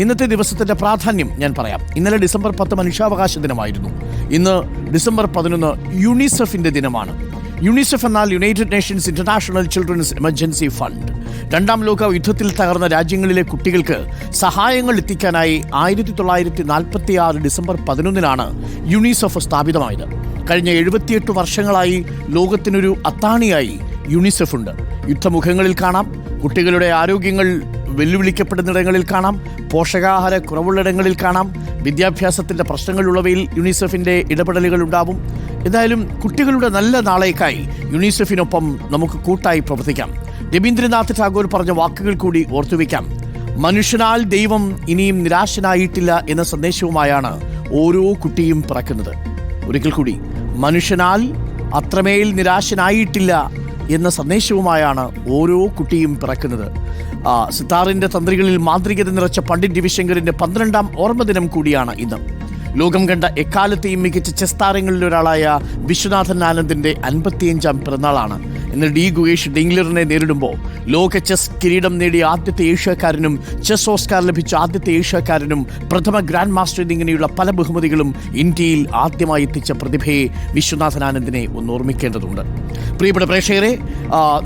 ഇന്നത്തെ ദിവസത്തിൻ്റെ പ്രാധാന്യം ഞാൻ പറയാം. ഇന്നലെ ഡിസംബർ 10 മനുഷ്യാവകാശ ദിനമായിരുന്നു. ഇന്ന് ഡിസംബർ 11 യുണിസെഫിൻ്റെ ദിനമാണ്. യുണിസെഫ് എന്നാൽ United Nations international children's emergency fund. രണ്ടാം ലോക യുദ്ധത്തിൽ തകർന്ന രാജ്യങ്ങളിലെ കുട്ടികൾക്ക് സഹായങ്ങൾ എത്തിക്കാനായി 1946 ഡിസംബർ 11 യുണിസെഫ് സ്ഥാപിതമായത്. കഴിഞ്ഞ 78 വർഷങ്ങളായി ലോകത്തിനൊരു അത്താണിയായി യുണിസെഫ് ഉണ്ട്. യുദ്ധമുഖങ്ങളിൽ കാണാം, കുട്ടികളുടെ ആരോഗ്യങ്ങൾ വെല്ലുവിളിക്കപ്പെടുന്നിടങ്ങളിൽ കാണാം, പോഷകാഹാര കുറവുള്ളിടങ്ങളിൽ കാണാം, വിദ്യാഭ്യാസത്തിൻ്റെ പ്രശ്നങ്ങളുള്ളവയിൽ യുണിസെഫിൻ്റെ ഇടപെടലുകൾ ഉണ്ടാവും. എന്തായാലും കുട്ടികളുടെ നല്ല നാളേക്കായി യുണിസെഫിനൊപ്പം നമുക്ക് കൂട്ടായി പ്രവർത്തിക്കാം. രവീന്ദ്രനാഥ് ടാഗോർ പറഞ്ഞ വാക്കുകൾ കൂടി ഓർത്തുവെക്കാം. മനുഷ്യനാൽ ദൈവം ഇനിയും നിരാശനായിട്ടില്ല എന്ന സന്ദേശവുമായാണ് ഓരോ കുട്ടിയും പിറക്കുന്നത്. ഒരിക്കൽ കൂടി, മനുഷ്യനാൽ അത്രമേൽ നിരാശനായിട്ടില്ല എന്ന സന്ദേശവുമായാണ് ഓരോ കുട്ടിയും പിറക്കുന്നത്. സിത്താറിൻ്റെ തന്ത്രികളിൽ മാന്ത്രികത നിറച്ച പണ്ഡിറ്റ് രവിശങ്കറിൻ്റെ 12ാം ഓർമ്മദിനം കൂടിയാണ് ഇന്ന്. ലോകം കണ്ട എക്കാലത്തെയും മികച്ച ചെസ് താരങ്ങളിലൊരാളായ വിശ്വനാഥൻ ആനന്ദിൻ്റെ 55ാം പിറന്നാളാണ്. ഇന്ന് ഡി ഗുഗേഷ് ഡിംഗ്ലറിനെ നേരിടുമ്പോൾ ലോക ചെസ് കിരീടം നേടിയ ആദ്യത്തെ ഏഷ്യക്കാരനും ചെസ് ഓസ്കാർ ലഭിച്ച ആദ്യത്തെ ഏഷ്യക്കാരനും പ്രഥമ ഗ്രാൻഡ് മാസ്റ്റർ എന്നിങ്ങനെയുള്ള പല ബഹുമതികളും ഇന്ത്യയിൽ ആദ്യമായി എത്തിച്ച പ്രതിഭയെ വിശ്വനാഥൻ ആനന്ദിനെ ഒന്ന് ഓർമ്മിക്കേണ്ടതുണ്ട്. പ്രിയപ്പെട്ട പ്രേക്ഷകരെ,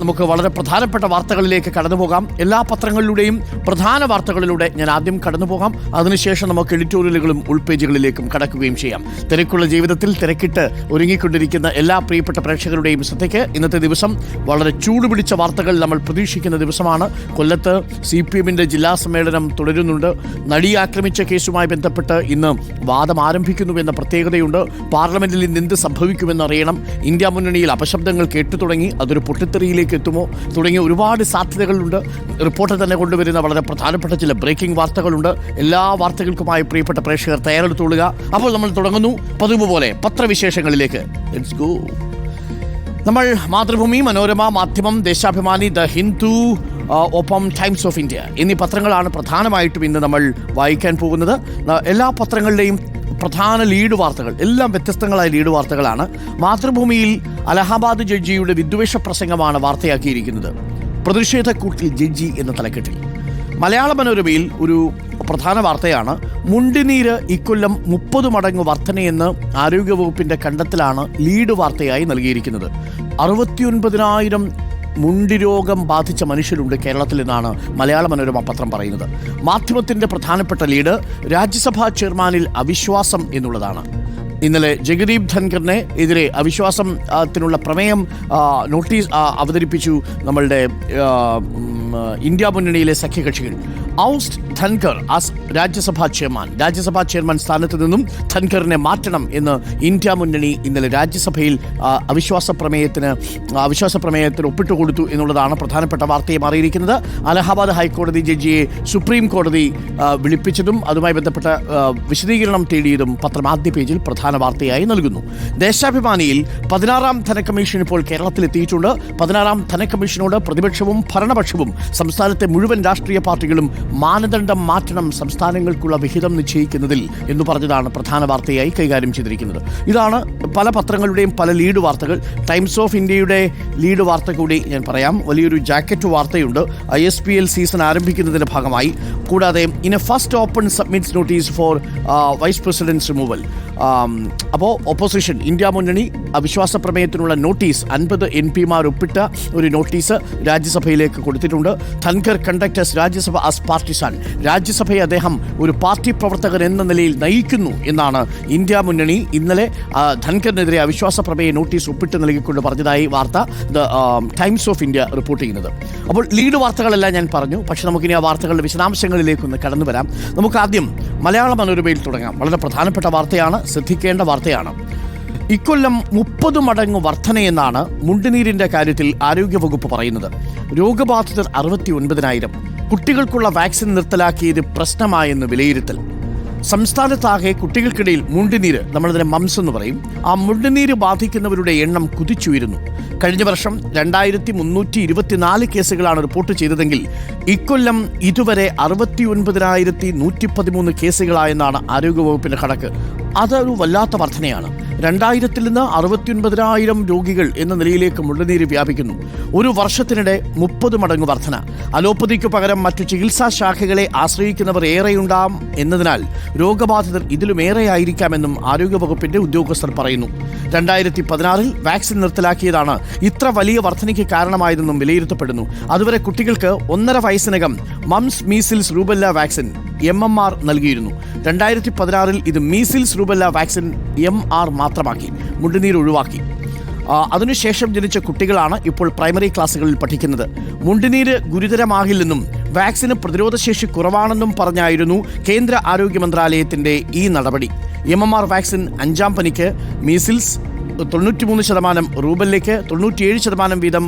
നമുക്ക് വളരെ പ്രധാനപ്പെട്ട വാർത്തകളിലേക്ക് കടന്നുപോകാം. എല്ലാ പത്രങ്ങളിലൂടെയും പ്രധാന വാർത്തകളിലൂടെ ഞാൻ ആദ്യം കടന്നുപോകാം. അതിനുശേഷം നമുക്ക് എഡിറ്റോറിയലുകളും ഉൾപേജുകളിലേക്കും കടക്കുകയും ചെയ്യാം. തിരക്കുള്ള ജീവിതത്തിൽ തിരക്കിട്ട് ഒരുങ്ങിക്കൊണ്ടിരിക്കുന്ന എല്ലാ പ്രിയപ്പെട്ട പ്രേക്ഷകരുടെയും ശ്രദ്ധയ്ക്ക് ഇന്നത്തെ ദിവസം വളരെ ചൂടുപിടിച്ച വാർത്തകൾ നമ്മൾ പ്രതീക്ഷിക്കുന്ന ദിവസമാണ്. കൊല്ലത്ത് CPM-ന്റെ ജില്ലാ സമ്മേളനം തുടരുന്നുണ്ട്. നടി ആക്രമിച്ച കേസുമായി ബന്ധപ്പെട്ട് ഇന്ന് വാദം ആരംഭിക്കുന്നുവെന്ന പ്രത്യേകതയുണ്ട്. പാർലമെന്റിൽ ഇന്ന് എന്ത് സംഭവിക്കുമെന്ന് അറിയണം. ഇന്ത്യ മുന്നണിയിൽ അപശബ്ദങ്ങൾ കേട്ടു തുടങ്ങി. അതൊരു പൊട്ടിത്തെറിയിലേക്ക് എത്തുമോ തുടങ്ങിയ ഒരുപാട് സാധ്യതകളുണ്ട്. റിപ്പോർട്ടർ തന്നെ കൊണ്ടുവരുന്ന വളരെ പ്രധാനപ്പെട്ട ചില ബ്രേക്കിംഗ് വാർത്തകളുണ്ട്. എല്ലാ വാർത്തകൾക്കുമായി പ്രിയപ്പെട്ട പ്രേക്ഷകർ തയ്യാറെടുത്തുകൊള്ളുക. അപ്പോൾ നമ്മൾ തുടങ്ങുന്നു പതിവ് പോലെ പത്രവിശേഷങ്ങളിലേക്ക്. Let's go. നമ്മൾ മാതൃഭൂമി, മനോരമ, മാധ്യമം, ദേശാഭിമാനി, ദ ഹിന്ദു, ഒപ്പം ടൈംസ് ഓഫ് ഇന്ത്യ എന്നീ പത്രങ്ങളാണ് പ്രധാനമായിട്ടും ഇന്ന് നമ്മൾ വായിക്കാൻ പോകുന്നത്. എല്ലാ പത്രങ്ങളുടെയും പ്രധാന ലീഡ് വാർത്തകൾ എല്ലാം വ്യത്യസ്തങ്ങളായ ലീഡ് വാർത്തകളാണ്. മാതൃഭൂമിയിൽ അലഹാബാദ് ജഡ്ജിയുടെ വിദ്വേഷ പ്രസംഗമാണ് വാർത്തയാക്കിയിരിക്കുന്നത്. പ്രതിഷേധക്കൂട്ടിൽ ജഡ്ജി എന്ന തലക്കെട്ടിൽ. മലയാള മനോരമയിൽ ഒരു പ്രധാന വാർത്തയാണ് മുണ്ടിനീര് ഇക്കൊല്ലം 30 മടങ്ങ് വർധനയെന്ന് ആരോഗ്യവകുപ്പിൻ്റെ കണ്ടെത്തലാണ് ലീഡ് വാർത്തയായി നൽകിയിരിക്കുന്നത്. 69,000 മുണ്ടി രോഗം ബാധിച്ച മനുഷ്യരുണ്ട് കേരളത്തിൽ എന്നാണ് മലയാള മനോരമ പത്രം പറയുന്നത്. മാധ്യമത്തിൻ്റെ പ്രധാനപ്പെട്ട ലീഡ് രാജ്യസഭാ ചെയർമാനിൽ അവിശ്വാസം എന്നുള്ളതാണ്. ഇന്നലെ ജഗദീപ് ധൻഖറിനെ എതിരെ അവിശ്വാസത്തിനുള്ള പ്രമേയം നോട്ടീസ് അവതരിപ്പിച്ചു നമ്മളുടെ ഇന്ത്യ മുന്നണിയിലെ സഖ്യകക്ഷികൾ. ഔസ്റ്റ് ധൻഖർ ആസ് രാജ്യസഭാ ചെയർമാൻ സ്ഥാനത്ത് നിന്നും ധൻഖറിനെ മാറ്റണം എന്ന് ഇന്ത്യ മുന്നണി ഇന്നലെ രാജ്യസഭയിൽ അവിശ്വാസ പ്രമേയത്തിന് ഒപ്പിട്ടുകൊടുത്തു എന്നുള്ളതാണ് പ്രധാനപ്പെട്ട വാർത്തയെ മാറിയിരിക്കുന്നത്. അലഹാബാദ് ഹൈക്കോടതി ജഡ്ജിയെ സുപ്രീം കോടതി വിളിപ്പിച്ചതും അതുമായി ബന്ധപ്പെട്ട വിശദീകരണം തേടിയതും പത്രം ആദ്യ പേജിൽ പ്രധാന വാർത്തയായി നൽകുന്നു. ദേശാഭിമാനിയിൽ 16ാം ധനകമ്മീഷൻ ഇപ്പോൾ കേരളത്തിലെത്തിയിട്ടുണ്ട്. 16ാം ധനകമ്മീഷനോട് പ്രതിപക്ഷവും ഭരണപക്ഷവും സംസ്ഥാനത്തെ മുഴുവൻ രാഷ്ട്രീയ പാർട്ടികളും മാനദണ്ഡം മാറ്റണം, സംസ്ഥാനങ്ങൾക്കുള്ള വിഹിതം നിശ്ചയിക്കുന്നതിൽ എന്ന് പറഞ്ഞതാണ് പ്രധാന വാർത്തയായി കൈകാര്യം ചെയ്തിരിക്കുന്നത്. ഇതാണ് പല പത്രങ്ങളുടെയും പല ലീഡ് വാർത്തകൾ. ടൈംസ് ഓഫ് ഇന്ത്യയുടെ ലീഡ് വാർത്ത കൂടി ഞാൻ പറയാം. വലിയൊരു ജാക്കറ്റ് വാർത്തയുണ്ട്. ISPL സീസൺ ആരംഭിക്കുന്നതിൻ്റെ ഭാഗമായി. കൂടാതെ in a first open submits notice for vice presidents removal. അപ്പോൾ ഓപ്പോസിഷൻ ഇന്ത്യ മുന്നണി അവിശ്വാസ പ്രമേയത്തിനുള്ള നോട്ടീസ് 50 MP-മാർ ഒപ്പിട്ട ഒരു നോട്ടീസ് രാജ്യസഭയിലേക്ക് കൊടുത്തിട്ടുണ്ട്. Dhankhar conductors Rajya Sabha as partisan. രാജ്യസഭയെ അദ്ദേഹം ഒരു പാർട്ടി പ്രവർത്തകൻ എന്ന നിലയിൽ നയിക്കുന്നു എന്നാണ് ഇന്ത്യ മുന്നണി ഇന്നലെ ധൻഖറിനെതിരെ അവിശ്വാസ പ്രമേയ നോട്ടീസ് ഒപ്പിട്ട് നൽകിക്കൊണ്ട് പറഞ്ഞതായി വാർത്ത the times of India report ചെയ്യുന്നത്. അപ്പോൾ ലീഡ് വാർത്തകളെല്ലാം ഞാൻ പറഞ്ഞു. പക്ഷേ നമുക്കിനി ആ വാർത്തകളുടെ വിശദാംശങ്ങളിലേക്കൊന്ന് കടന്നു വരാം. നമുക്ക് ആദ്യം മലയാള മനോരമയിൽ തുടങ്ങാം. വളരെ പ്രധാനപ്പെട്ട വാർത്തയാണ്, ശ്രദ്ധിക്കേണ്ട വാർത്തയാണ്. ഇക്കൊല്ലം 30 മടങ്ങ് വർധനയെന്നാണ് മുണ്ടുനീരിൻ്റെ കാര്യത്തിൽ ആരോഗ്യവകുപ്പ് പറയുന്നത്. രോഗബാധിതർ 69,000. കുട്ടികൾക്കുള്ള വാക്സിൻ നിർത്തലാക്കിയത് പ്രശ്നമായെന്ന് വിലയിരുത്തൽ. സംസ്ഥാനത്താകെ കുട്ടികൾക്കിടയിൽ മുണ്ടുനീര്, നമ്മളതിനെ മംസ് എന്ന് പറയും, ആ മുണ്ടുനീര് ബാധിക്കുന്നവരുടെ എണ്ണം കുതിച്ചുയരുന്നു. കഴിഞ്ഞ വർഷം 2324 കേസുകളാണ് റിപ്പോർട്ട് ചെയ്തതെങ്കിൽ ഇക്കൊല്ലം ഇതുവരെ 69,113 കേസുകളായെന്നാണ് ആരോഗ്യവകുപ്പിൻ്റെ കണക്ക്. അതൊരു വല്ലാത്ത വർധനയാണ്. 2000-ൽ നിന്ന് 69,000 രോഗികൾ എന്ന നിലയിലേക്ക് മുണ്ടുനീര് വ്യാപിക്കുന്നു. ഒരു വർഷത്തിനിടെ 30 മടങ്ങ് വർധന. അലോപ്പതിക്ക് പകരം മറ്റു ചികിത്സാ ശാഖകളെ ആശ്രയിക്കുന്നവർ ഏറെയുണ്ടാം എന്നതിനാൽ രോഗബാധിതർ ഇതിലുമേറെയായിരിക്കാമെന്നും ആരോഗ്യവകുപ്പിന്റെ ഉദ്യോഗസ്ഥർ പറയുന്നു. 2016-ൽ വാക്സിൻ നിർത്തലാക്കിയതാണ് ഇത്ര വലിയ വർധനയ്ക്ക് കാരണമായതെന്നും വിലയിരുത്തപ്പെടുന്നു. അതുവരെ കുട്ടികൾക്ക് 1.5 വയസ്സിനകം mumps, measles, rubella vaccine MMR നൽകിയിരുന്നു. 2016-ൽ ഇത് മീസിൽസ്, റൂബെല്ല വാക്സിൻ MR മാത്രമാക്കി, മുണ്ടുനീര് ഒഴിവാക്കി. അതിനുശേഷം ജനിച്ച കുട്ടികളാണ് ഇപ്പോൾ പ്രൈമറി ക്ലാസ്സുകളിൽ പഠിക്കുന്നത്. മുണ്ടുനീര് ഗുരുതരമാകില്ലെന്നും വാക്സിന് പ്രതിരോധശേഷി കുറവാണെന്നും പറഞ്ഞായിരുന്നു കേന്ദ്ര ആരോഗ്യ മന്ത്രാലയത്തിന്റെ ഈ നടപടി. MMR വാക്സിൻ 5ാം പനിക്ക്, മീസിൽസ് 93%, റൂബെല്ലയ്ക്ക് 97% വീതം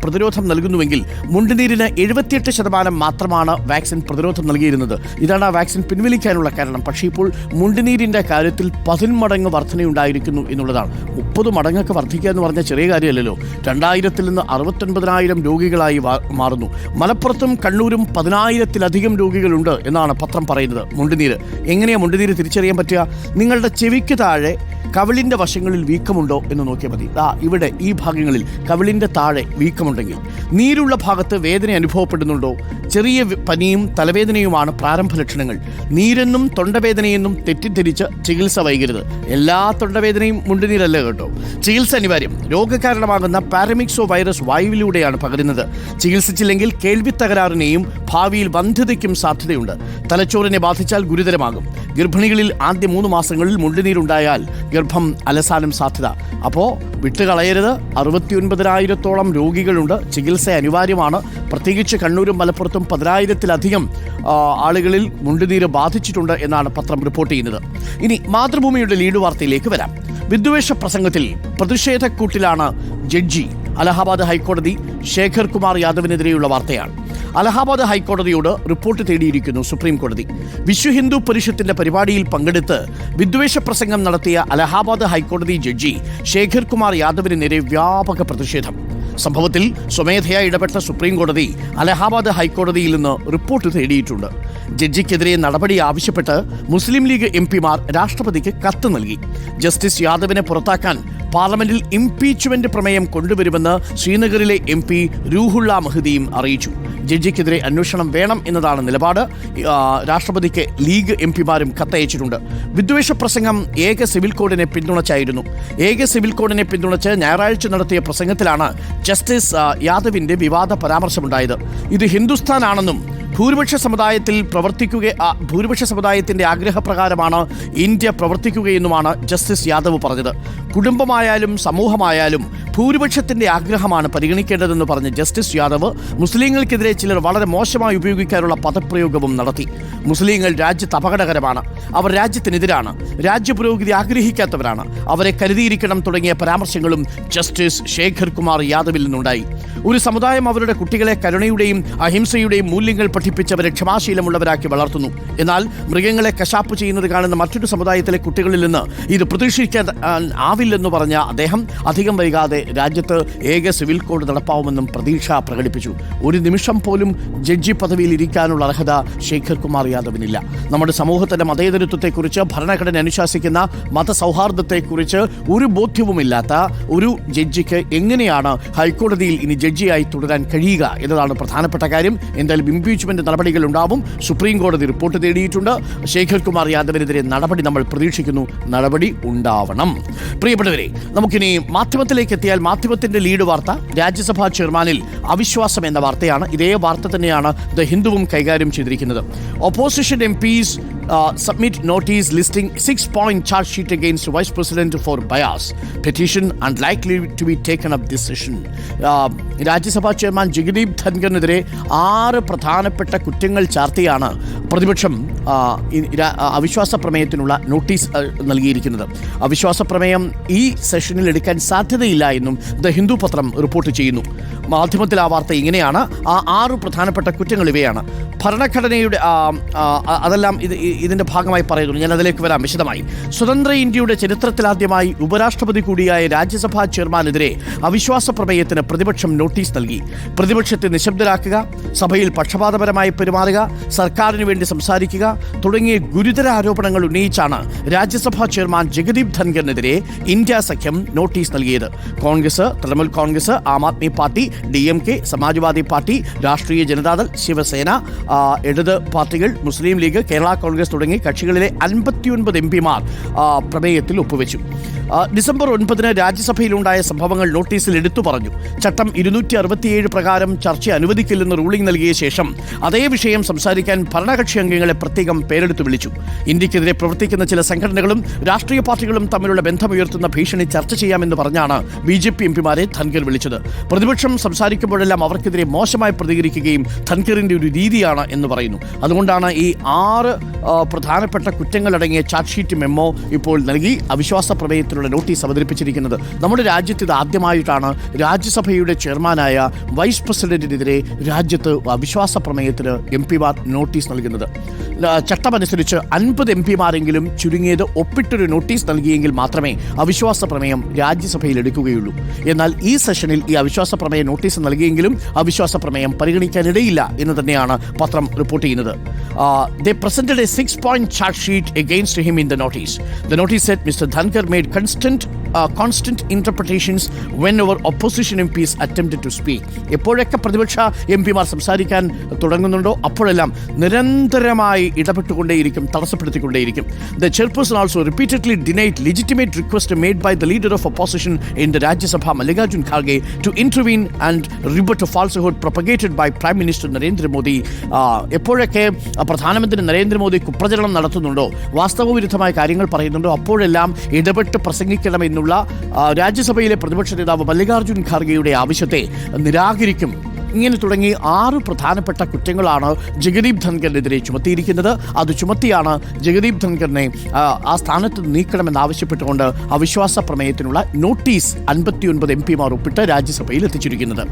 പ്രതിരോധം നൽകുന്നുവെങ്കിൽ മുണ്ടുനീരിന് 78% മാത്രമാണ് വാക്സിൻ പ്രതിരോധം നൽകിയിരുന്നത്. ഇതാണ് ആ വാക്സിൻ പിൻവലിക്കാനുള്ള കാരണം. പക്ഷേ ഇപ്പോൾ മുണ്ടുനീരിൻ്റെ കാര്യത്തിൽ 10 മടങ്ങ് വർധനയുണ്ടായിരിക്കുന്നു എന്നുള്ളതാണ്. 30 മടങ്ങൊക്കെ വർദ്ധിക്കുക എന്ന് പറഞ്ഞാൽ ചെറിയ കാര്യമല്ലല്ലോ. 2000-ൽ നിന്ന് 69,000 രോഗികളായി മാറുന്നു. മലപ്പുറത്തും കണ്ണൂരും 10,000-ലധികം രോഗികളുണ്ട് എന്നാണ് പത്രം പറയുന്നത്. മുണ്ടുനീര് എങ്ങനെയാണ് മുണ്ടുനീര് തിരിച്ചറിയാൻ പറ്റുക? നിങ്ങളുടെ ചെവിക്ക് താഴെ കവിളിൻ്റെ വശങ്ങളിൽ വീക്കമുണ്ടോ എന്ന് നോക്കിയാൽ മതി. ഇവിടെ ഈ ഭാഗങ്ങളിൽ കവിളിൻ്റെ താഴെ വീക്കമുണ്ടെങ്കിൽ, നീരുള്ള ഭാഗത്ത് വേദന അനുഭവപ്പെടുന്നുണ്ടോ? ചെറിയ പനിയും തലവേദനയുമാണ് പ്രാരംഭ ലക്ഷണങ്ങൾ. നീരെന്നും തൊണ്ടവേദനയെന്നും തെറ്റിദ്ധരിച്ച് ചികിത്സ വൈകരുത്. എല്ലാ തൊണ്ടവേദനയും മുണ്ടുനീരല്ല കേട്ടോ. ചികിത്സ അനിവാര്യം. രോഗകാരണമാകുന്ന പാരമിക്സോ വൈറസ് വായുവിലൂടെയാണ് പകരുന്നത്. ചികിത്സിച്ചില്ലെങ്കിൽ കേൾവി തകരാറിനെയും ഭാവിയിൽ വന്ധ്യതയ്ക്കും സാധ്യതയുണ്ട്. തലച്ചോറിനെ ബാധിച്ചാൽ ഗുരുതരമാകും. ഗർഭിണികളിൽ ആദ്യ 3 മാസങ്ങളിൽ മുണ്ടുനീരുണ്ടായാൽ ഗർഭം അലസാനും സാധ്യത. അപ്പോൾ വിട്ടുകളയരുത്. 69,000-ഓളം രോഗികളുണ്ട്. ചികിത്സ അനിവാര്യമാണ്. പ്രത്യേകിച്ച് കണ്ണൂരും മലപ്പുറത്തും 10,000-ലധികം ആളുകളിൽ മുണ്ടുനീര് ബാധിച്ചിട്ടുണ്ട് എന്നാണ് പത്രം റിപ്പോർട്ട് ചെയ്യുന്നത്. ഇനി മാതൃഭൂമിയുടെ ലീഡ് വാർത്തയിലേക്ക് വരാം. വിദ്വേഷ പ്രസംഗത്തിൽ പ്രതിഷേധക്കൂട്ടിലാണ് ജഡ്ജി. അലഹാബാദ് ഹൈക്കോടതി ശേഖർ കുമാർ യാദവിനെതിരെയുള്ള വാർത്തയാണ്. അലഹാബാദ് ഹൈക്കോടതിയോട് റിപ്പോർട്ട് തേടിയിരിക്കുന്നു സുപ്രീം കോടതി. വിശ്വ ഹിന്ദു പരിഷത്തിന്റെ പരിപാടിയിൽ പങ്കെടുത്ത് വിദ്വേഷ പ്രസംഗം നടത്തിയ അലഹാബാദ് ഹൈക്കോടതി ജഡ്ജി ശേഖർ കുമാർ യാദവിന് നേരെ വ്യാപക പ്രതിഷേധം. സംഭവത്തിൽ സ്വമേധയാ ഇടപെട്ട സുപ്രീം കോടതി അലഹാബാദ് ഹൈക്കോടതിയിൽ നിന്ന് റിപ്പോർട്ട് തേടിയിട്ടുണ്ട്. ജഡ്ജിക്കെതിരെ നടപടി ആവശ്യപ്പെട്ട് മുസ്ലിം ലീഗ് MPമാർ രാഷ്ട്രപതിക്ക് കത്ത് നൽകി. ജസ്റ്റിസ് യാദവിനെ പുറത്താക്കാൻ പാർലമെന്റിൽ ഇംപീച്ച്മെന്റ് പ്രമേയം കൊണ്ടുവരുമെന്ന് ശ്രീനഗറിലെ MP റൂഹുള്ള മഹ്ദിയും അറിയിച്ചു. ജഡ്ജിക്കെതിരെ അന്വേഷണം വേണം എന്നതാണ് നിലപാട്. രാഷ്ട്രപതിക്ക് ലീഗ് MPമാരും കത്തയച്ചിട്ടുണ്ട്. വിദ്വേഷ പ്രസംഗം ഏക സിവിൽ കോഡിനെ പിന്തുണച്ചായിരുന്നു. ഏക സിവിൽ കോഡിനെ പിന്തുണച്ച് ഞായറാഴ്ച നടത്തിയ പ്രസംഗത്തിലാണ് ജസ്റ്റിസ് യാദവിന്റെ വിവാദ പരാമർശമുണ്ടായത്. ഇത് ഹിന്ദുസ്ഥാനാണെന്നും ഭൂരിപക്ഷ സമുദായത്തിന്റെ ആഗ്രഹപ്രകാരമാണ് ഇന്ത്യ പ്രവർത്തിക്കുകയെന്നുമാണ് ജസ്റ്റിസ് യാദവ് പറഞ്ഞത്. കുടുംബമായാലും സമൂഹമായാലും ഭൂരിപക്ഷത്തിന്റെ ആഗ്രഹമാണ് പരിഗണിക്കേണ്ടതെന്ന് പറഞ്ഞ ജസ്റ്റിസ് യാദവ് മുസ്ലിങ്ങൾക്കെതിരെ ചിലർ വളരെ മോശമായി ഉപയോഗിക്കാനുള്ള പദപ്രയോഗവും നടത്തി. മുസ്ലിങ്ങൾ രാജ്യത്ത് അപകടകരമാണ്, അവർ രാജ്യത്തിനെതിരാണ്, രാജ്യപുരോഗതി ആഗ്രഹിക്കാത്തവരാണ്, അവരെ കരുതിയിരിക്കണം തുടങ്ങിയ പരാമർശങ്ങളും ജസ്റ്റിസ് ശേഖർ കുമാർ യാദവിൽ നിന്നുണ്ടായി. ഒരു സമുദായം അവരുടെ കുട്ടികളെ കരുണയുടെയും അഹിംസയുടെയും മൂല്യങ്ങൾ പഠിപ്പിച്ചവരെ ക്ഷമാശീലമുള്ളവരാക്കി വളർത്തുന്നു. എന്നാൽ മൃഗങ്ങളെ കശാപ്പ് ചെയ്യുന്നത് കാണുന്ന മറ്റൊരു സമുദായത്തിലെ കുട്ടികളിൽ നിന്ന് ഇത് പ്രതീക്ഷിക്കാൻ ആവില്ലെന്ന് പറഞ്ഞ അദ്ദേഹം അധികം വൈകാതെ രാജ്യത്ത് ഏക സിവിൽ കോഡ് നടപ്പാവുമെന്നും പ്രതീക്ഷ പ്രകടിപ്പിച്ചു. ഒരു നിമിഷം പോലും ജഡ്ജി പദവിയിൽ ഇരിക്കാനുള്ള അർഹത ശേഖർ കുമാർ യാദവിനില്ല. നമ്മുടെ സമൂഹത്തിന്റെ മതേതരത്വത്തെക്കുറിച്ച്, ഭരണഘടന അനുശാസിക്കുന്ന മതസൗഹാർദ്ദത്തെക്കുറിച്ച് ഒരു ബോധ്യവുമില്ലാത്ത ഒരു ജഡ്ജിക്ക് എങ്ങനെയാണ് ഹൈക്കോടതിയിൽ ഇനി ജഡ്ജിയായി തുടരാൻ കഴിയുക എന്നതാണ് പ്രധാനപ്പെട്ട കാര്യം. എന്തായാലും ഇംപീച്ച്മെന്റ് നടപടികൾ ഉണ്ടാവും. സുപ്രീം കോടതി റിപ്പോർട്ട് തേടിയിട്ടുണ്ട്. ശേഖർ കുമാർ യാദവിനെതിരെ നടപടി നമ്മൾ പ്രതീക്ഷിക്കുന്നു. നടപടി ഉണ്ടാവണം. പ്രിയപ്പെട്ടവരെ, നമുക്കിനി മാധ്യമത്തിലേക്ക് എത്തിയാൽ മാധ്യമത്തിന്റെ ലീഡ് വാർത്ത രാജ്യസഭാ ചെയർമാനിൽ അവിശ്വാസം എന്ന വാർത്തയാണ്. ഇതേ വാർത്ത തന്നെയാണ് ദ ഹിന്ദുവും കൈകാര്യം ചെയ്തിരിക്കുന്നത്. Opposition MPs submit notice listing 6-point charge sheet against Vice President for bias. Petition unlikely to be taken up this session. Rajya Sabha chairman Jagdeep ധൻഖറിനെതിരെ 6 പ്രധാനപ്പെട്ട കുറ്റങ്ങൾ ചാർത്തിയാണ് പ്രതിപക്ഷം അവിശ്വാസ പ്രമേയത്തിനുള്ള നോട്ടീസ് നൽകിയിരിക്കുന്നത്. അവിശ്വാസ പ്രമേയം ഈ സെഷനിൽ എടുക്കാൻ സാധ്യതയില്ല എന്നും ദ ഹിന്ദു പത്രം റിപ്പോർട്ട് ചെയ്യുന്നു. മാധ്യമത്തിൽ ആ വാർത്ത ഇങ്ങനെയാണ്. ആ 6 പ്രധാനപ്പെട്ട കുറ്റങ്ങൾ ഇവയാണ്. ഭരണഘടനയുടെ അതെല്ലാം ഇതിൻ്റെ ഭാഗമായി പറയുന്നു. ഞാൻ അതിലേക്ക് വരാം വിശദമായി. സ്വതന്ത്ര ഇന്ത്യയുടെ ചരിത്രത്തിലാദ്യമായി ഉപരാഷ്ട്രപതി കൂടിയായ രാജ്യസഭാ ചെയർമാനെതിരെ അവിശ്വാസ പ്രമേയത്തിന് പ്രതിപക്ഷം നോട്ടീസ് നൽകി. പ്രതിപക്ഷത്തെ നിശബ്ദരാക്കുക, സഭയിൽ പക്ഷപാതപരമായി പെരുമാറുക, സർക്കാരിന് വേണ്ടി സംസാരിക്കുക തുടങ്ങിയ ഗുരുതര ആരോപണങ്ങൾ ഉന്നയിച്ചാണ് രാജ്യസഭാ ചെയർമാൻ ജഗദീപ് ധൻഖറിനെതിരെ ഇന്ത്യ സഖ്യം നോട്ടീസ് നൽകിയത്. Congress, Trinamool Congress, Aam Aadmi party, DMK, Samajwadi party, Rashtriya Janata Dal, Shiv Sena, ഇടത് പാർട്ടികൾ, മുസ്ലിം ലീഗ്, കേരള കോൺഗ്രസ് തുടങ്ങി കക്ഷികളിലെ 59 MPമാർ പ്രമേയത്തിൽ ഒപ്പുവെച്ചു. ഡിസംബർ 9 രാജ്യസഭയിലുണ്ടായ സംഭവങ്ങൾ നോട്ടീസിൽ എടുത്തു പറഞ്ഞു. ചട്ടം 267 പ്രകാരം ചർച്ച അനുവദിക്കില്ലെന്ന് റൂളിംഗ് നൽകിയ ശേഷം അതേ വിഷയം സംസാരിക്കാൻ ഭരണകക്ഷി അംഗങ്ങളെ പ്രത്യേകം പേരെടുത്ത് വിളിച്ചു. ഇന്ത്യക്കെതിരെ പ്രവർത്തിക്കുന്ന ചില സംഘടനകളും രാഷ്ട്രീയ പാർട്ടികളും തമ്മിലുള്ള ബന്ധമുയർത്തുന്ന ഭീഷണി ചർച്ച ചെയ്യാമെന്ന് പറഞ്ഞാണ് BJP MPമാരെ ധൻഖർ വിളിച്ചത്. പ്രതിപക്ഷം സംസാരിക്കുമ്പോഴെല്ലാം അവർക്കെതിരെ മോശമായി പ്രതികരിക്കുകയും ധൻഖറിന്റെ ഒരു രീതിയാണ് എന്ന് പറയുന്നു. അതുകൊണ്ടാണ് ഈ 6 പ്രധാനപ്പെട്ട കുറ്റങ്ങളടങ്ങിയ ചാർജ് ഷീറ്റ് മെമ്മോ ഇപ്പോൾ നൽകി അവിശ്വാസ പ്രമേയത്തിലുള്ള നോട്ടീസ് അവതരിപ്പിച്ചിരിക്കുന്നത്. നമ്മുടെ രാജ്യത്ത് ഇത് ആദ്യമായിട്ടാണ് രാജ്യസഭയുടെ ചെയർമാനായ വൈസ് പ്രസിഡന്റിനെതിരെ രാജ്യത്ത് അവിശ്വാസ പ്രമേയത്തിന് MPമാർ നോട്ടീസ് നൽകുന്നത്. ചട്ടമനുസരിച്ച് 50 MPമാരെങ്കിലും ചുരുങ്ങിയത് ഒപ്പിട്ടൊരു നോട്ടീസ് നൽകിയെങ്കിൽ മാത്രമേ അവിശ്വാസ പ്രമേയം രാജ്യസഭയിൽ എടുക്കുകയുള്ളൂ. എന്നാൽ ഈ സെഷനിൽ ഈ അവിശ്വാസ പ്രമേയ നോട്ടീസ് നൽകിയെങ്കിലും അവിശ്വാസ പ്രമേയം പരിഗണിക്കാനിടയില്ല എന്ന് തന്നെയാണ് പത്രം റിപ്പോർട്ട് ചെയ്യുന്നത്. They presented a 6-point charge sheet against him in the notice. The notice said Mr. Dhankar made constant interpretations whenever opposition MPs attempted to speak. എപ്പോഴൊക്കെ പ്രതിപക്ഷ MPമാർ സംസാരിക്കാൻ തുടങ്ങുന്നുണ്ടോ അപ്പോഴെല്ലാം നിരന്തരമായി ഇടപെട്ടുകൊണ്ടേയിരിക്കും, തടസ്സപ്പെടുത്തിക്കൊണ്ടേയിരിക്കും. The chairperson also repeatedly denied legitimate request made by the leader of opposition in the Rajya Sabha, Mallikarjun Kharge, to intervene and rebut a falsehood propagated by Prime Minister Narendra Modi. എപ്പോഴൊക്കെ പ്രധാനമന്ത്രി നരേന്ദ്രമോദി കുപ്രചരണം നടത്തുന്നുണ്ടോ, വാസ്തവവിരുദ്ധമായ കാര്യങ്ങൾ പറയുന്നുണ്ടോ അപ്പോഴെല്ലാം ഇടപെട്ട് പ്രസംഗിക്കണമെന്നുള്ള രാജ്യസഭയിലെ പ്രതിപക്ഷ നേതാവ് മല്ലികാർജുൻ ഖാർഗെയുടെ ആവശ്യത്തെ നിരാകരിക്കും. ഇങ്ങനെ തുടങ്ങി 6 പ്രധാനപ്പെട്ട കുറ്റങ്ങളാണ് ജഗദീപ് ധൻഖറിനെതിരെ ചുമത്തിയിരിക്കുന്നത്. അത് ചുമത്തിയാണ് ജഗദീപ് ധൻഖറിനെ ആ സ്ഥാനത്ത് നീക്കണമെന്നാവശ്യപ്പെട്ടുകൊണ്ട് അവിശ്വാസ പ്രമേയത്തിനുള്ള നോട്ടീസ് 59 MPമാർ ഒപ്പിട്ട് രാജ്യസഭയിൽ എത്തിച്ചിരിക്കുന്നത്.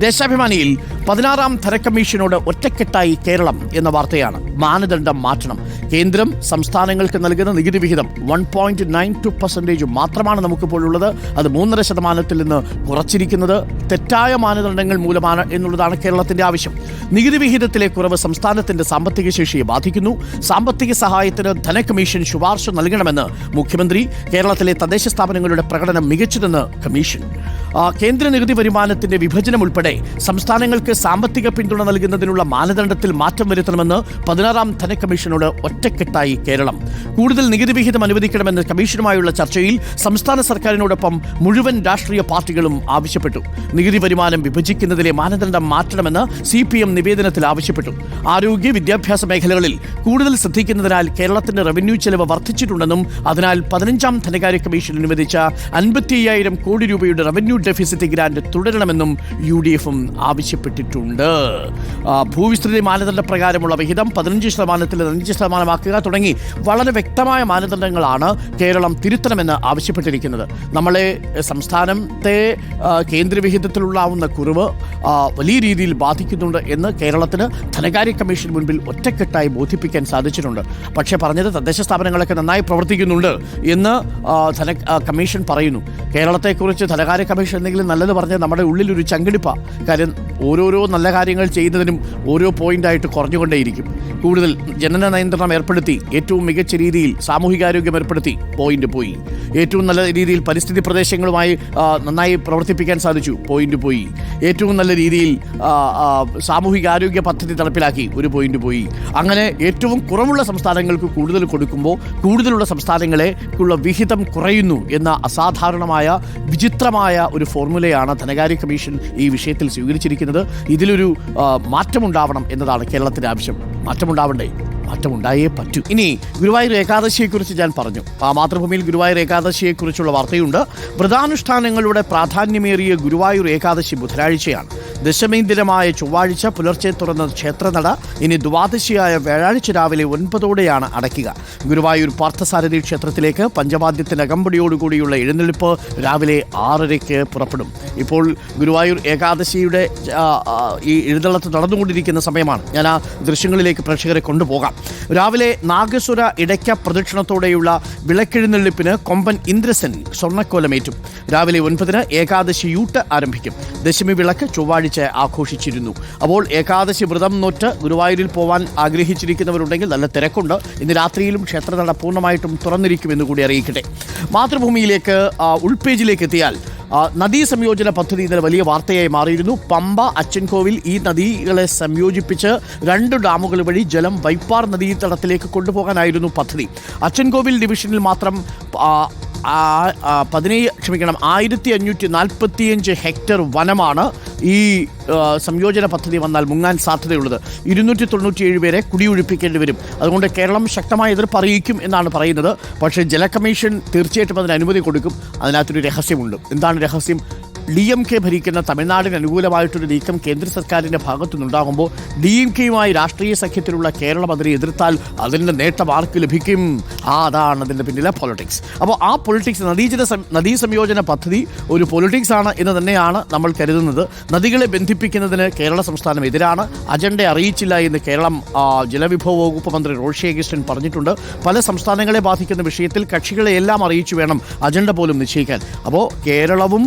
ദേശാഭിമാനിയിൽ 16ാം ധനക്കമ്മീഷനോട് ഒറ്റക്കെട്ടായി കേരളം എന്ന വാർത്തയാണ്. മാനദണ്ഡം മാറ്റണം. കേന്ദ്രം സംസ്ഥാനങ്ങൾക്ക് നൽകുന്ന നികുതി വിഹിതം 1.92% മാത്രമാണ് നമുക്കിപ്പോൾ ഉള്ളത്. അത് 3.5% നിന്ന് കുറച്ചിരിക്കുന്നത് തെറ്റായ മാനദണ്ഡങ്ങൾ മൂലമാണ് എന്നുള്ളതാണ് കേരളത്തിന്റെ ആവശ്യം. നികുതി വിഹിതത്തിലെ കുറവ് സംസ്ഥാനത്തിന്റെ സാമ്പത്തിക ശേഷിയെ ബാധിക്കുന്നു. സാമ്പത്തിക സഹായത്തിന് ധനകമ്മീഷൻ ശുപാർശ നൽകണമെന്ന് മുഖ്യമന്ത്രി. കേരളത്തിലെ തദ്ദേശ സ്ഥാപനങ്ങളുടെ പ്രകടനം മികച്ചതെന്ന് കമ്മീഷൻ. കേന്ദ്ര നികുതി വരുമാനത്തിന്റെ വിഭജനം ഉൾപ്പെടെ സംസ്ഥാനങ്ങൾക്ക് സാമ്പത്തിക പിന്തുണ നൽകുന്നതിനുള്ള മാനദണ്ഡത്തിൽ മാറ്റം വരുത്തണമെന്ന് 16ാം ധനകമ്മീഷനോട് ഒറ്റക്കെട്ടായി കേരളം. കൂടുതൽ നികുതി വിഹിതം അനുവദിക്കണമെന്ന് കമ്മീഷനുമായുള്ള ചർച്ചയിൽ സംസ്ഥാന സർക്കാരിനോടൊപ്പം മുഴുവൻ രാഷ്ട്രീയ പാർട്ടികളും ആവശ്യപ്പെട്ടു. നികുതി വരുമാനം വിഭജിക്കുന്നതിലെ മാനദണ്ഡം മാറ്റണമെന്ന് CPM നിവേദനത്തിൽ ആവശ്യപ്പെട്ടു. ആരോഗ്യ വിദ്യാഭ്യാസ മേഖലകളിൽ കൂടുതൽ ശ്രദ്ധിക്കുന്നതിനാൽ കേരളത്തിന്റെ റവന്യൂ ചെലവ് വർദ്ധിച്ചിട്ടുണ്ടെന്നും അതിനാൽ 15ാം ധനകാര്യ കമ്മീഷൻ അനുവദിച്ച 55,000 കോടി രൂപയുടെ റവന്യൂ ഡെഫിസിറ്റ് ഗ്രാന്റ് തുടരണമെന്നും UDFും ആവശ്യപ്പെട്ടിട്ടുണ്ട്. ഭൂവിസ്തൃതി മാനദണ്ഡ പ്രകാരമുള്ള വിഹിതം 15% 5% തുടങ്ങി വളരെ വ്യക്തമായ മാനദണ്ഡങ്ങളാണ് കേരളം തിരുത്തണമെന്ന് ആവശ്യപ്പെട്ടിരിക്കുന്നത്. നമ്മളെ സംസ്ഥാനത്തെ കേന്ദ്രവിഹിതത്തിലുള്ളാവുന്ന കുറവ് വലിയ രീതിയിൽ ബാധിക്കുന്നുണ്ട് എന്ന് കേരളത്തിന് ധനകാര്യ കമ്മീഷൻ മുൻപിൽ ഒറ്റക്കെട്ടായി ബോധിപ്പിക്കാൻ സാധിച്ചിട്ടുണ്ട്. പക്ഷേ പറഞ്ഞത് തദ്ദേശ സ്ഥാപനങ്ങളൊക്കെ നന്നായി പ്രവർത്തിക്കുന്നുണ്ട് എന്ന് കമ്മീഷൻ പറയുന്നു. കേരളത്തെക്കുറിച്ച് ധനകാര്യ കമ്മീഷൻ എന്തെങ്കിലും നല്ലത് പറഞ്ഞാൽ നമ്മുടെ ഉള്ളിലൊരു ചങ്കിടിപ്പ. കാര്യം ഓരോരോ നല്ല കാര്യങ്ങൾ ചെയ്യുന്നതിനും ഓരോ പോയിന്റായിട്ട് കുറഞ്ഞുകൊണ്ടേയിരിക്കും. കൂടുതൽ ജനന നിയന്ത്രണം ഏർപ്പെടുത്തി, ഏറ്റവും മികച്ച രീതിയിൽ സാമൂഹികാരോഗ്യം ഏർപ്പെടുത്തി, പോയിന്റ് പോയി. ഏറ്റവും നല്ല രീതിയിൽ പരിസ്ഥിതി പ്രദേശങ്ങളുമായി നന്നായി പ്രവർത്തിപ്പിക്കാൻ സാധിച്ചു, പോയിന്റ് പോയി. ഏറ്റവും നല്ല രീതിയിൽ സാമൂഹികാരോഗ്യ പദ്ധതി നടപ്പിലാക്കി, ഒരു പോയിന്റ് പോയി. അങ്ങനെ ഏറ്റവും കുറവുള്ള സംസ്ഥാനങ്ങൾക്ക് കൂടുതൽ കൊടുക്കുമ്പോൾ കൂടുതലുള്ള സംസ്ഥാനങ്ങളെക്കുള്ള വിഹിതം കുറയുന്നു എന്ന അസാധാരണമായ വിചിത്രമായ ഒരു ഫോർമുലയാണ് ധനകാര്യ കമ്മീഷൻ ഈ വിഷയത്തിൽ സ്വീകരിച്ചിരിക്കുന്നത്. ഇതിലൊരു മാറ്റമുണ്ടാവണം എന്നതാണ് കേരളത്തിൻ്റെ ആവശ്യം. മാറ്റമുണ്ടാവണ്ടേ? മാറ്റമുണ്ടായേ പറ്റൂ. ഇനി ഗുരുവായൂർ ഏകാദശിയെക്കുറിച്ച് ഞാൻ പറഞ്ഞു. മാതൃഭൂമിയിൽ ഗുരുവായൂർ ഏകാദശിയെക്കുറിച്ചുള്ള വാർത്തയുണ്ട്. വ്രതാനുഷ്ഠാനങ്ങളുടെ പ്രാധാന്യമേറിയ ഗുരുവായൂർ ഏകാദശി ബുധനാഴ്ചയാണ്. ദശമി ദിനമായ ചൊവ്വാഴ്ച പുലർച്ചെ തുറന്ന ക്ഷേത്രനട ഇനി ദ്വാദശിയായ വ്യാഴാഴ്ച രാവിലെ 9 അടയ്ക്കുക. ഗുരുവായൂർ പാർത്ഥസാരഥി ക്ഷേത്രത്തിലേക്ക് പഞ്ചവാദ്യത്തിന് അകമ്പടിയോടുകൂടിയുള്ള എഴുന്നള്ളിപ്പ് രാവിലെ 6:30 പുറപ്പെടും. ഇപ്പോൾ ഗുരുവായൂർ ഏകാദശിയുടെ ഈ എഴുന്നള്ളത്ത് നടന്നുകൊണ്ടിരിക്കുന്ന സമയമാണ്. ഞാൻ ആ ദൃശ്യങ്ങളിലേക്ക് പ്രേക്ഷകരെ കൊണ്ടുപോകാം. രാവിലെ നാഗസ്വര ഇടയ്ക്ക പ്രദക്ഷിണത്തോടെയുള്ള വിളക്കെഴുന്നള്ളിപ്പിന് കൊമ്പൻ ഇന്ദ്രസൻ സ്വർണ്ണക്കോലമേറ്റും. രാവിലെ 9 ഏകാദശി യൂട്ട് ആരംഭിക്കും. ദശമി വിളക്ക് ചൊവ്വാഴ്ച ആഘോഷിച്ചിരുന്നു. അപ്പോൾ ഏകാദശി വ്രതം നോറ്റ് ഗുരുവായൂരിൽ പോകാൻ ആഗ്രഹിച്ചിരിക്കുന്നവരുണ്ടെങ്കിൽ നല്ല തിരക്കുണ്ട്. ഇന്ന് രാത്രിയിലും ക്ഷേത്രനട പൂർണ്ണമായിട്ടും തുറന്നിരിക്കുമെന്ന് കൂടി അറിയിക്കട്ടെ. മാതൃഭൂമിയിലേക്ക് ഉൾപേജിലേക്ക് എത്തിയാൽ നദീ സംയോജന പദ്ധതി ഇന്നലെ വലിയ വാർത്തയായി മാറിയിരുന്നു. പമ്പ, അച്ചൻകോവിൽ ഈ നദികളെ സംയോജിപ്പിച്ച് 2 ഡാമുകൾ വഴി ജലം വൈപ്പാർ നദീതടത്തിലേക്ക് കൊണ്ടുപോകാനായിരുന്നു പദ്ധതി. അച്ചൻകോവിൽ ഡിവിഷനിൽ മാത്രം 1545 ഹെക്ടർ വനമാണ് ഈ സംയോജന പദ്ധതി വന്നാൽ മുങ്ങാൻ സാധ്യതയുള്ളത്. 297 പേരെ കുടിയൊഴിപ്പിക്കേണ്ടി വരും. അതുകൊണ്ട് കേരളം ശക്തമായ എതിർപ്പ് അറിയിക്കും എന്നാണ് പറയുന്നത്. പക്ഷേ ജല കമ്മീഷൻ തീർച്ചയായിട്ടും അതിന് അനുമതി കൊടുക്കും. അതിനകത്തൊരു രഹസ്യമുണ്ട്. എന്താണ് രഹസ്യം? DMK ഭരിക്കുന്ന തമിഴ്നാടിന് അനുകൂലമായിട്ടൊരു നീക്കം കേന്ദ്ര സർക്കാരിൻ്റെ ഭാഗത്തുനിന്നുണ്ടാകുമ്പോൾ DMKയുമായി രാഷ്ട്രീയ സഖ്യത്തിലുള്ള കേരളം അതിനെ എതിർത്താൽ അതിൻ്റെ നേട്ടം ആർക്ക് ലഭിക്കും? അതാണ് അതിൻ്റെ പിന്നിലെ പൊളിറ്റിക്സ്. അപ്പോൾ ആ പൊളിറ്റിക്സ് നദീ സംയോജന പദ്ധതി ഒരു പൊളിറ്റിക്സ് ആണ് എന്ന് തന്നെയാണ് നമ്മൾ കരുതുന്നത്. നദികളെ ബന്ധിപ്പിക്കുന്നതിന് കേരള സംസ്ഥാനം എതിരാണ്. അജണ്ട അറിയിച്ചില്ല എന്ന് കേരളം ജലവിഭവ വകുപ്പ് മന്ത്രി റോഷി അഗസ്റ്റിൻ പറഞ്ഞിട്ടുണ്ട്. പല സംസ്ഥാനങ്ങളെ ബാധിക്കുന്ന വിഷയത്തിൽ കക്ഷികളെ എല്ലാം അറിയിച്ചു വേണം അജണ്ട പോലും നിശ്ചയിക്കാൻ. അപ്പോൾ കേരളവും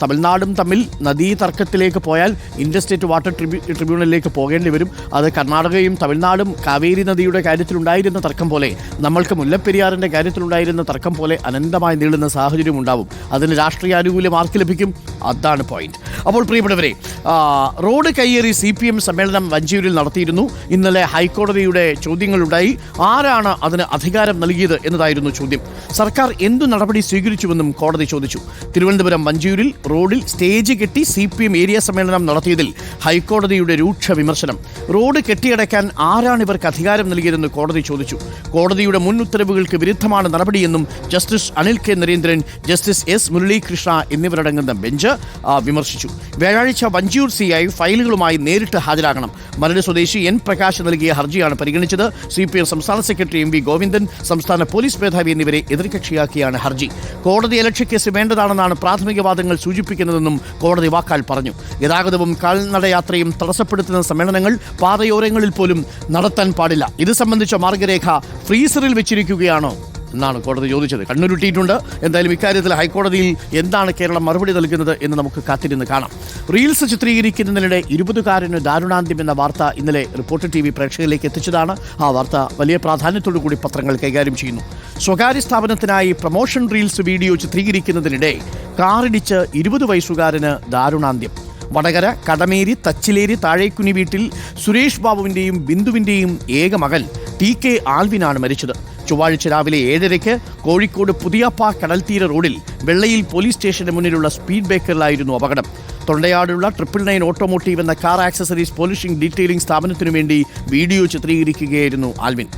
തമിഴ്നാടും തമ്മിൽ നദീ തർക്കത്തിലേക്ക് പോയാൽ ഇൻഡർസ്റ്റേറ്റ് വാട്ടർ ട്രിബ്യൂണലിലേക്ക് പോകേണ്ടി വരും. അത് കർണാടകയും തമിഴ്നാടും കാവേരി നദിയുടെ കാര്യത്തിലുണ്ടായിരുന്ന തർക്കം പോലെ, നമ്മൾക്ക് മുല്ലപ്പെരിയാറിൻ്റെ കാര്യത്തിലുണ്ടായിരുന്ന തർക്കം പോലെ അനന്തമായി നീളുന്ന സാഹചര്യം ഉണ്ടാവും. അതിന് രാഷ്ട്രീയ ആനുകൂല്യം ആർക്ക് ലഭിക്കും? അതാണ് പോയിന്റ്. അപ്പോൾ പ്രിയപ്പെട്ടവരെ, റോഡ് കയ്യേറി CPM സമ്മേളനം വഞ്ചിയൂരിൽ നടത്തിയിരുന്നു. ഇന്നലെ ഹൈക്കോടതിയുടെ ചോദ്യങ്ങളുണ്ടായി. ആരാണ് അതിന് അധികാരം നൽകിയത് എന്നതായിരുന്നു ചോദ്യം. സർക്കാർ എന്തു നടപടി സ്വീകരിച്ചുവെന്നും കോടതി ചോദിച്ചു. തിരുവനന്തപുരം വഞ്ചിയൂരിൽ റോഡിൽ സ്റ്റേജ് കെട്ടി CPM ഏരിയ സമ്മേളനം നടത്തിയതിൽ ഹൈക്കോടതിയുടെ രൂക്ഷ വിമർശനം. റോഡ് കെട്ടിയടയ്ക്കാൻ ആരാണ് ഇവർക്ക് അധികാരം നൽകിയതെന്ന് കോടതി ചോദിച്ചു. കോടതിയുടെ മുൻ ഉത്തരവുകൾക്ക് വിരുദ്ധമാണ് നടപടിയെന്നും justice Anil K. Narendran, justice S. Muralikrishna എന്നിവരടങ്ങുന്ന ബെഞ്ച് വിമർശിച്ചു. വ്യാഴാഴ്ച വഞ്ചിയൂർ CI ഫയലുകളുമായി നേരിട്ട് ഹാജരാകണം. മരട് സ്വദേശി N. പ്രകാശ് നൽകിയ ഹർജിയാണ് പരിഗണിച്ചത്. CPM സംസ്ഥാന സെക്രട്ടറി MV ഗോവിന്ദൻ, സംസ്ഥാന പോലീസ് മേധാവി എന്നിവരെ എതിർകക്ഷിയാക്കിയാണ് ഹർജി. കോടതി അലക്ഷ്യ കേസ് വേണ്ടതാണെന്നാണ് പ്രാഥമിക വാദങ്ങൾ സൂചിപ്പിക്കുന്നതെന്നും കോടതി വാക്കാൽ പറഞ്ഞു. ഗതാഗതവും കാൽനടയാത്രയും തടസ്സപ്പെടുത്തുന്ന സമ്മേളനങ്ങൾ പാതയോരങ്ങളിൽ പോലും നടത്താൻ പാടില്ല. ഇത് സംബന്ധിച്ച മാർഗരേഖ ഫ്രീസറിൽ വെച്ചിരിക്കുകയാണോ എന്നാണ് കോടതി ചോദിച്ചത്. കണ്ണുരുട്ടിയിട്ടുണ്ട്. എന്തായാലും ഇക്കാര്യത്തിൽ ഹൈക്കോടതിയിൽ എന്താണ് കേരളം മറുപടി നൽകുന്നത് എന്ന് നമുക്ക് കാത്തിരുന്ന് കാണാം. റീൽസ് ചിത്രീകരിക്കുന്നതിനിടെ 20-കാരന് ദാരുണാന്ത്യം എന്ന വാർത്ത ഇന്നലെ റിപ്പോർട്ടർ TV പ്രേക്ഷകരിലേക്ക് എത്തിച്ചതാണ്. ആ വാർത്ത വലിയ പ്രാധാന്യത്തോടു കൂടി പത്രങ്ങൾ കൈകാര്യം ചെയ്യുന്നു. സ്വകാര്യ സ്ഥാപനത്തിനായി പ്രൊമോഷൻ റീൽസ് വീഡിയോ ചിത്രീകരിക്കുന്നതിനിടെ കാറിടിച്ച് 20 വയസ്സുകാരന് ദാരുണാന്ത്യം. വടകര കടമേരി തച്ചിലേരി താഴേക്കുനി വീട്ടിൽ സുരേഷ് ബാബുവിൻ്റെയും ബിന്ദുവിൻ്റെയും ഏക മകൻ TK ആൽവിനാണ് മരിച്ചത്. ചൊവ്വാഴ്ച രാവിലെ 7:30 കോഴിക്കോട് പുതിയപ്പ കടൽത്തീര റോഡിൽ വെള്ളയിൽ പോലീസ് സ്റ്റേഷന് മുന്നിലുള്ള സ്പീഡ് ബ്രേക്കറിലായിരുന്നു അപകടം. തൊണ്ടയാടുള്ള 999 ഓട്ടോമോട്ടീവ് എന്ന കാർ ആക്സസറീസ് പോളിഷിംഗ് ഡീറ്റെയിലിംഗ് സ്ഥാപനത്തിനു വേണ്ടി വീഡിയോ ചിത്രീകരിക്കുകയായിരുന്നു ആൽവിൻ.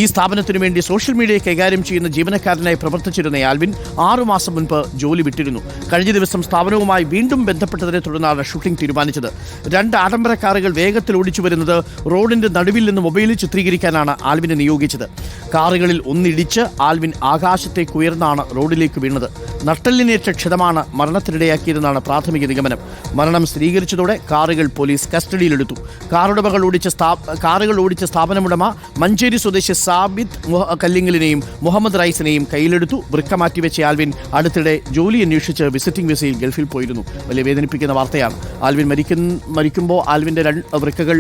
ഈ സ്ഥാപനത്തിനു വേണ്ടി സോഷ്യൽ മീഡിയ കൈകാര്യം ചെയ്യുന്ന ജീവനക്കാരനായി പ്രവർത്തിച്ചിരുന്ന ആൽവിൻ 6 മാസം മുൻപ് ജോലി വിട്ടിരുന്നു. കഴിഞ്ഞ ദിവസം സ്ഥാപനവുമായി വീണ്ടും ബന്ധപ്പെട്ടതിനെ തുടർന്നാണ് ഷൂട്ടിംഗ് തീരുമാനിച്ചത്. 2 ആഡംബര കാറുകൾ വേഗത്തിൽ ഓടിച്ചു വരുന്നത് റോഡിന്റെ നടുവിൽ നിന്ന് മൊബൈലിൽ ചിത്രീകരിക്കാനാണ് ആൽവിനെ നിയോഗിച്ചത്. കാറുകളിൽ ഒന്നിടിച്ച് ആൽവിൻ ആകാശത്തേക്ക് ഉയർന്നാണ് റോഡിലേക്ക് വീണത്. നട്ടെല്ലിനേറ്റ ക്ഷതമാണ് മരണത്തിനിടയാക്കിയതെന്നാണ് പ്രാഥമിക നിഗമനം. മരണം സ്ഥിരീകരിച്ചതോടെ കാറുകൾ പോലീസ് കസ്റ്റഡിയിലെടുത്തു. കാറുകൾ ഓടിച്ച സ്ഥാപനമുടമ മഞ്ചേരി സ്വദേശി സാബിത് കല്ലിങ്ങലിനെയും മുഹമ്മദ് റൈസിനെയും കയ്യിലെടുത്തു. വൃക്ക മാറ്റിവെച്ച ആൽവിൻ അടുത്തിടെ ജോലി അന്വേഷിച്ച് വിസിറ്റിംഗ് വിസയിൽ ഗൾഫിൽ പോയിരുന്നു. വലിയ വേദനിപ്പിക്കുന്ന വാർത്തയാണ്. ആൽവിൻ മരിക്കുമ്പോൾ ആൽവിൻ്റെ 2 വൃക്കകൾ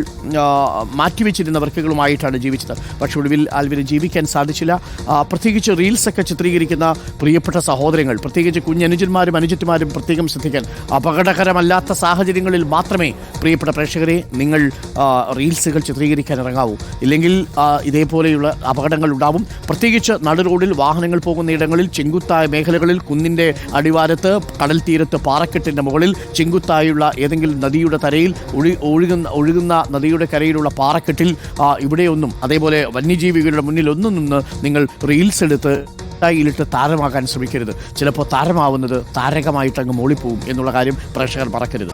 മാറ്റിവെച്ചിരുന്ന വൃക്കകളുമായിട്ടാണ് ജീവിച്ചത്. പക്ഷെ ഒടുവിൽ ആൽവിന് ജീവിക്കാൻ സാധിച്ചില്ല. പ്രത്യേകിച്ച് റീൽസൊക്കെ ചിത്രീകരിക്കുന്ന പ്രിയപ്പെട്ട സഹോദരങ്ങൾ, പ്രത്യേകിച്ച് കുഞ്ഞനുജന്മാരും അനുജന്മാരും പ്രത്യേകം ശ്രദ്ധിക്കാൻ. അപകടകരമല്ലാത്ത സാഹചര്യങ്ങളിൽ മാത്രമേ പ്രിയപ്പെട്ട പ്രേക്ഷകരെ നിങ്ങൾ റീൽസുകൾ ചിത്രീകരിക്കാൻ ഇറങ്ങാവൂ. ഇല്ലെങ്കിൽ ഇതേപോലെയുള്ള അപകടങ്ങൾ ഉണ്ടാവും. പ്രത്യേകിച്ച് നടു റോഡിൽ വാഹനങ്ങൾ പോകുന്ന ഇടങ്ങളിൽ, ചെങ്കുത്തായ മേഖലകളിൽ, കുന്നിൻ്റെ അടിവാരത്ത്, കടൽ തീരത്ത്, പാറക്കെട്ടിൻ്റെ മുകളിൽ, ചെങ്കുത്തായുള്ള ഏതെങ്കിലും നദിയുടെ തരയിൽ ഒഴുകുന്ന നദിയുടെ കരയിലുള്ള പാറക്കെട്ടിൽ ഇവിടെയൊന്നും, അതേപോലെ വന്യജീവികളുടെ മുന്നിലൊന്നും നിന്ന് നിങ്ങൾ റീൽസ് എടുത്ത് ിലിട്ട് താരമാകാൻ ശ്രമിക്കരുത്. ചിലപ്പോൾ താരമാവുന്നത് താരകമായിട്ട് അങ്ങ് മോളിപ്പോവും എന്നുള്ള കാര്യം പ്രേക്ഷകർ മറക്കരുത്.